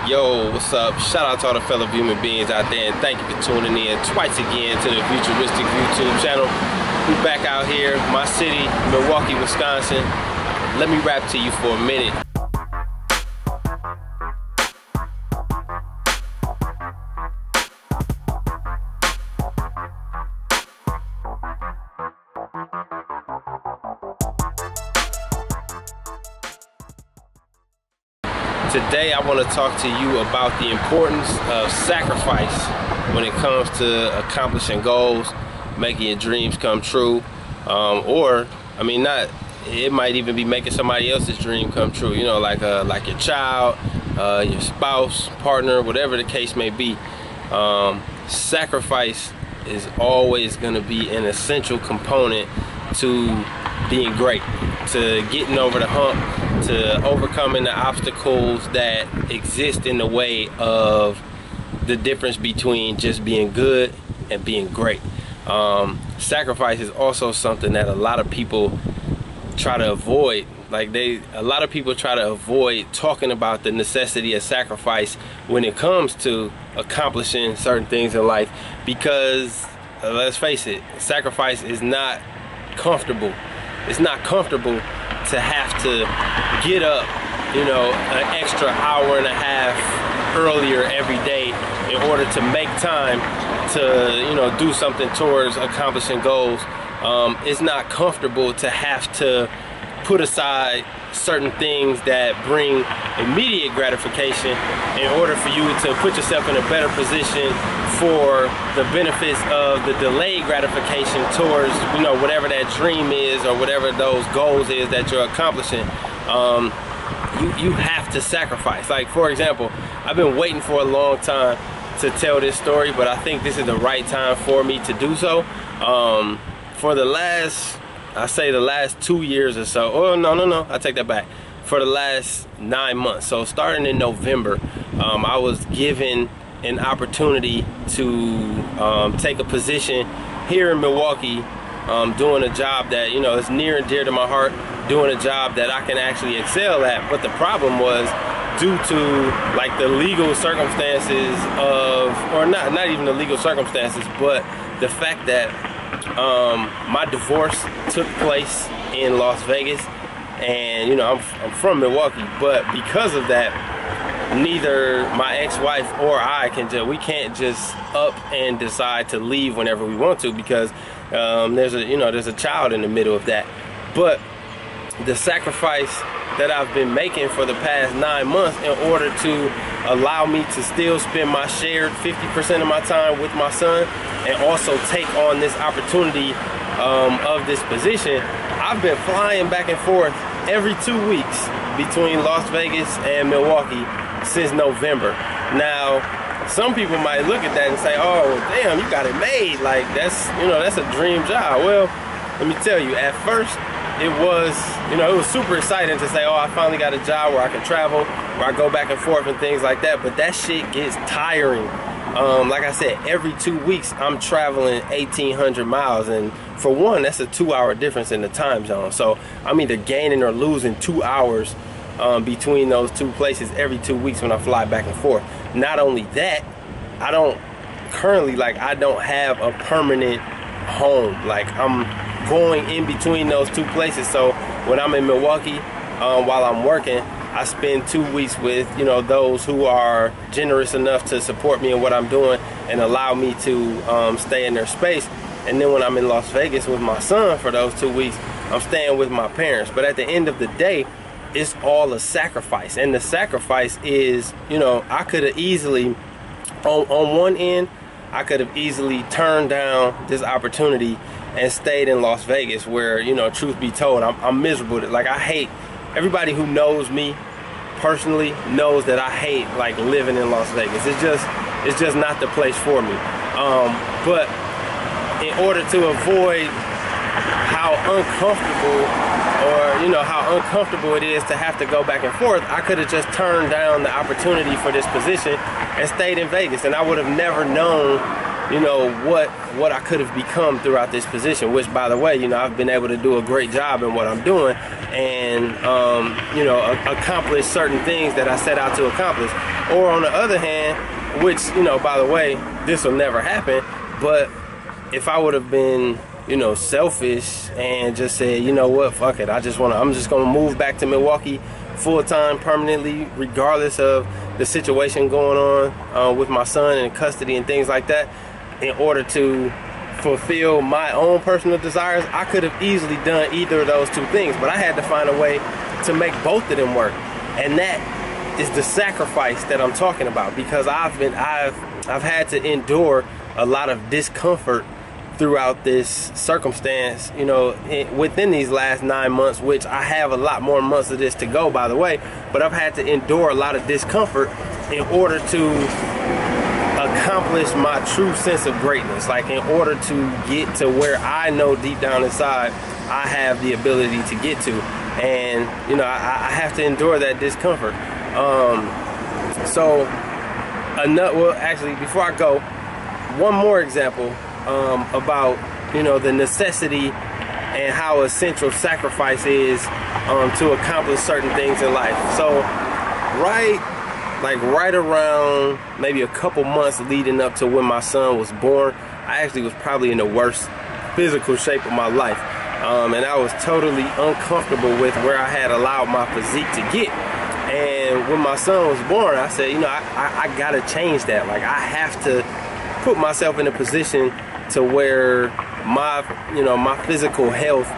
Yo, what's up? Shout out to all the fellow human beings out there, and thank you for tuning in twice again to the Viewturistic YouTube channel. We back out here, my city, Milwaukee, Wisconsin. Let me rap to you for a minute. Today I want to talk to you about the importance of sacrifice when it comes to accomplishing goals, making your dreams come true, or I mean, it might even be making somebody else's dream come true, you know, like your child, your spouse, partner, whatever the case may be. Sacrifice is always going to be an essential component to being great, to getting over the hump, to overcoming the obstacles that exist in the way of the difference between just being good and being great. Sacrifice is also something that a lot of people try to avoid. A lot of people try to avoid talking about the necessity of sacrifice when it comes to accomplishing certain things in life, because let's face it, sacrifice is not comfortable. It's not comfortable to have to get up, you know, an extra hour and a half earlier every day in order to make time to, you know, do something towards accomplishing goals. It's not comfortable to have to put aside certain things that bring immediate gratification in order for you to put yourself in a better position for the benefits of the delayed gratification towards, you know, whatever that dream is or whatever those goals is that you're accomplishing. You have to sacrifice. Like, for example, I've been waiting for a long time to tell this story, but I think this is the right time for me to do so. For the last, I say the last 2 years or so. Oh, no, I take that back. For the last 9 months. So starting in November, I was given an opportunity to take a position here in Milwaukee, doing a job that, you know, is near and dear to my heart, doing a job that I can actually excel at. But the problem was, due to like the legal circumstances of, or not even the legal circumstances, but the fact that my divorce took place in Las Vegas, and you know, I'm from Milwaukee, but because of that, neither my ex-wife or I we can't just up and decide to leave whenever we want to, because there's a child in the middle of that. But the sacrifice that I've been making for the past 9 months in order to allow me to still spend my shared 50% of my time with my son and also take on this opportunity of this position, I've been flying back and forth every 2 weeks between Las Vegas and Milwaukee since November. Now, some people might look at that and say, oh, damn, you got it made. Like, that's a dream job. Well, let me tell you, at first, it was super exciting to say, oh, I finally got a job where I can travel, where I go back and forth and things like that. But that shit gets tiring. Like I said, every 2 weeks I'm traveling 1,800 miles, and for one, that's a 2-hour difference in the time zone. So I'm either gaining or losing 2 hours between those two places every 2 weeks when I fly back and forth. Not only that, I don't have a permanent home. Like, I'm going in between those two places. So when I'm in Milwaukee, while I'm working, I spend 2 weeks with, you know, those who are generous enough to support me in what I'm doing and allow me to stay in their space. And then when I'm in Las Vegas with my son for those 2 weeks, I'm staying with my parents. But at the end of the day, it's all a sacrifice. And the sacrifice is, you know, I could have easily, on one end, I could have easily turned down this opportunity and stayed in Las Vegas, where, you know, truth be told, I'm miserable. Like, I hate, everybody who knows me personally knows that I hate like living in Las Vegas. It's just not the place for me. But in order to avoid how uncomfortable it is to have to go back and forth, I could have just turned down the opportunity for this position and stayed in Vegas, and I would have never known you know, what I could have become throughout this position, which, by the way, you know, I've been able to do a great job in what I'm doing, and you know, accomplish certain things that I set out to accomplish. Or on the other hand, which, you know, by the way, this will never happen, but if I would have been, you know, selfish and just said, you know what, fuck it, I'm just gonna move back to Milwaukee full-time permanently, regardless of the situation going on with my son and custody and things like that, in order to fulfill my own personal desires, I could have easily done either of those two things. But I had to find a way to make both of them work, and that is the sacrifice that I'm talking about, because I've had to endure a lot of discomfort throughout this circumstance, you know, within these last 9 months, which I have a lot more months of this to go, by the way, but I've had to endure a lot of discomfort in order to accomplish my true sense of greatness, like in order to get to where I know deep down inside I have the ability to get to. And, you know, I have to endure that discomfort. Well, actually, before I go, one more example about, you know, the necessity and how essential sacrifice is to accomplish certain things in life. So right around maybe a couple months leading up to when my son was born, I actually was probably in the worst physical shape of my life, and I was totally uncomfortable with where I had allowed my physique to get. And when my son was born, I said, you know, I gotta change that. Like, I have to put myself in a position to where my physical health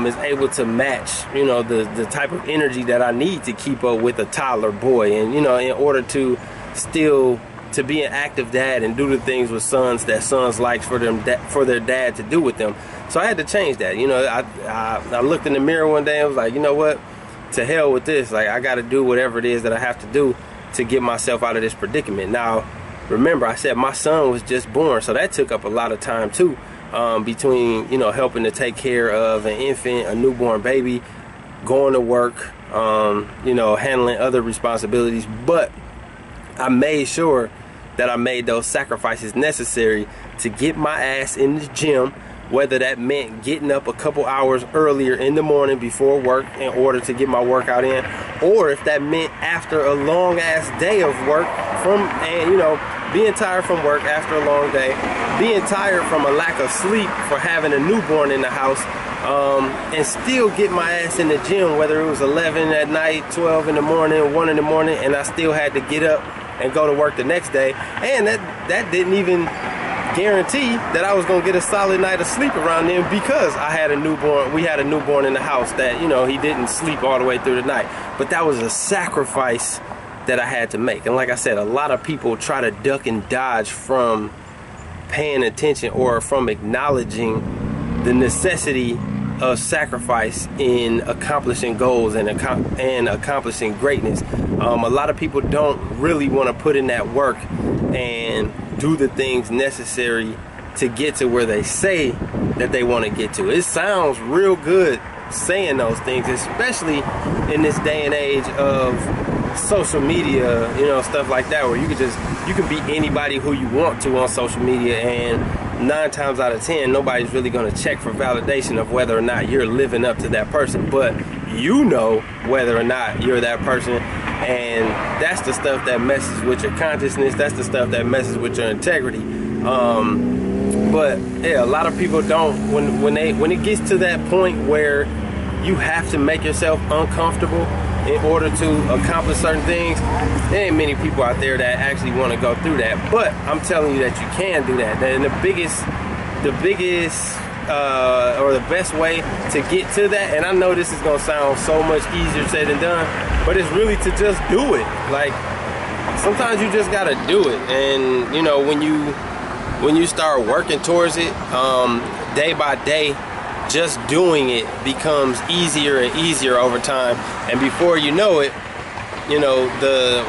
is able to match, you know, the type of energy that I need to keep up with a toddler boy, and, you know, in order to still to be an active dad and do the things with sons that sons like for their dad to do with them. So I had to change that. You know, I looked in the mirror one day and was like, you know what, to hell with this. Like, I got to do whatever it is that I have to do to get myself out of this predicament. Now, remember, I said my son was just born, so that took up a lot of time too, between, you know, helping to take care of an infant, a newborn baby, going to work, you know, handling other responsibilities. But I made sure that I made those sacrifices necessary to get my ass in the gym, whether that meant getting up a couple hours earlier in the morning before work in order to get my workout in, or if that meant after a long ass day of work and, you know, being tired from work after a long day, being tired from a lack of sleep for having a newborn in the house, and still get my ass in the gym, whether it was 11 at night, 12 in the morning, 1 in the morning, and I still had to get up and go to work the next day. And that didn't even guarantee that I was gonna get a solid night of sleep around then, because I had a newborn. We had a newborn in the house that, you know, he didn't sleep all the way through the night. But that was a sacrifice that I had to make. And like I said, a lot of people try to duck and dodge from paying attention or from acknowledging the necessity of sacrifice in accomplishing goals and accomplishing greatness. A lot of people don't really want to put in that work and do the things necessary to get to where they say that they want to get to. It sounds real good saying those things, especially in this day and age of social media, you know, stuff like that, where you can be anybody who you want to on social media, and 9 times out of 10 nobody's really going to check for validation of whether or not you're living up to that person. But you know whether or not you're that person, and that's the stuff that messes with your consciousness. That's the stuff that messes with your integrity. But yeah, a lot of people don't, when it gets to that point where you have to make yourself uncomfortable in order to accomplish certain things, there ain't many people out there that actually want to go through that. But I'm telling you that you can do that. And the biggest or the best way to get to that, and I know this is gonna sound so much easier said than done, but it's really to just do it. Like, sometimes you just gotta do it. And, you know, when you start working towards it, day by day, just doing it becomes easier and easier over time. And before you know it, you know,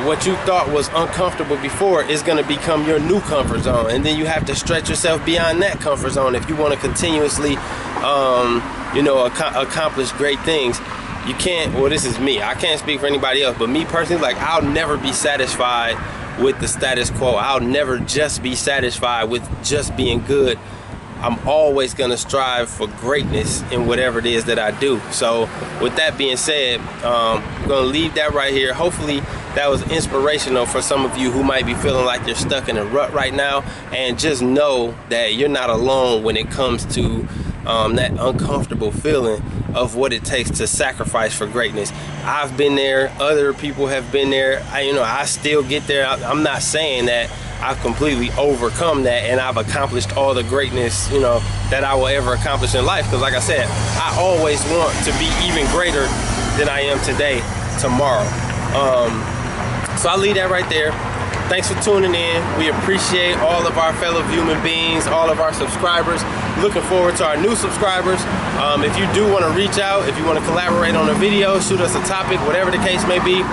what you thought was uncomfortable before is going to become your new comfort zone. And then you have to stretch yourself beyond that comfort zone if you want to continuously, you know, accomplish great things. you can't, well, this is me, I can't speak for anybody else, but me personally, like, I'll never be satisfied with the status quo. I'll never just be satisfied with just being good. I'm always gonna strive for greatness in whatever it is that I do. So with that being said, I'm gonna leave that right here. Hopefully that was inspirational for some of you who might be feeling like you're stuck in a rut right now, and just know that you're not alone when it comes to that uncomfortable feeling of what it takes to sacrifice for greatness. I've been there, other people have been there. I still get there. I'm not saying that I've completely overcome that and I've accomplished all the greatness, that I will ever accomplish in life. Because like I said, I always want to be even greater than I am today, tomorrow. So I'll leave that right there. Thanks for tuning in. We appreciate all of our fellow human beings, all of our subscribers. Looking forward to our new subscribers. If you do want to reach out, if you want to collaborate on a video, shoot us a topic, whatever the case may be,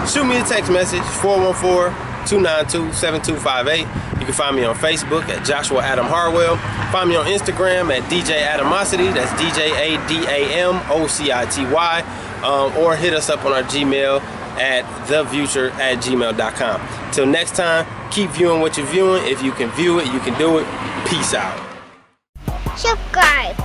shoot me a text message, 414-292-7258. You can find me on Facebook at Joshua Adam Harwell. Find me on Instagram at DJ Adamocity, that's DJADAMOCITY, or hit us up on our Gmail at theviewtur@gmail.com. Till next time, keep viewing what you're viewing. If you can view it, you can do it. Peace out. Subscribe.